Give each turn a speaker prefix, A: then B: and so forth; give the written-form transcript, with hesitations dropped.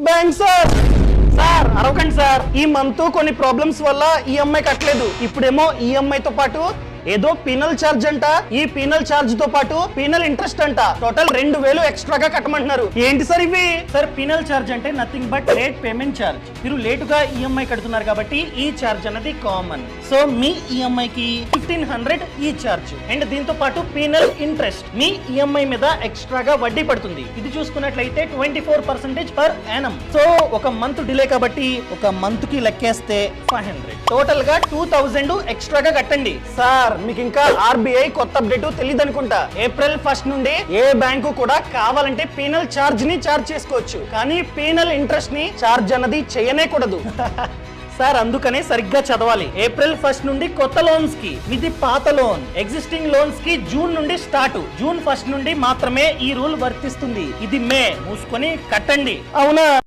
A: Bank sir అరవకండి sir. ఈ month కొన్ని ప్రాబ్లమ్స్ వల్ల ఈఎంఐ కట్టలేదు. ఇప్పుడేమో ఈఎంఐ తో పాటు ఏదో పీనల్ ఛార్జ్ అంట. ఈ పీనల్ ఛార్జ్ తో పాటు పీనల్ ఇంట్రెస్ట్ అంట. టోటల్ 2000 ఎక్స్ట్రాగా కట్టమంటున్నారు. ఏంటి సార్ ఇవి?
B: సార్ పీనల్ ఛార్జ్ అంటే nothing but late payment charge. మీరు లేటుగా ఈఎంఐ కడుతున్నారు కాబట్టి ఈ ఛార్జ్ అనేది కామన్. సో మీ ఈఎంఐ కి 1500 ఈ ఛార్జ్ అండ్ దీంతో పాటు పీనల్ ఇంట్రెస్ట్. మీ ఈఎంఐ మీద ఎక్స్ట్రాగా వడ్డీ పడుతుంది. ఇది చూసుకున్నట్లయితే 24% పర్ యానం. సో ఒక మంత్ డిలే కాబట్టి ఒక మంత్ కి లెక్కేస్తే 500.
A: టోటల్ గా 2000 ఎక్స్ట్రాగా కట్టండి. సార్ మీకు ఇంకా ఆర్బీఐ కొత్త అప్డేట్ తెలియదు అనుకుంటా. ఏప్రిల్ 1 నుండి ఏ బ్యాంకు కూడా కావాలంటే పీనల్ ఛార్జ్ ని ఛార్జ్ చేసుకోవచ్చు, కానీ పీనల్ ఇంట్రెస్ట్ ని ఛార్జ్ అన్నది చేయనే కూడదు.
B: సార్ అందుకనే సరిగ్గా చదవాలి. ఏప్రిల్ 1 నుండి కొత్త లోన్స్ కి, ఇది పాత లోన్. ఎగ్జిస్టింగ్ లోన్స్ కి జూన్ నుండి స్టార్ట్. జూన్ 1 నుండి మాత్రమే ఈ రూల్ వర్తిస్తుంది. ఇది మే. మూసుకొని కట్టండి.
A: అవునా?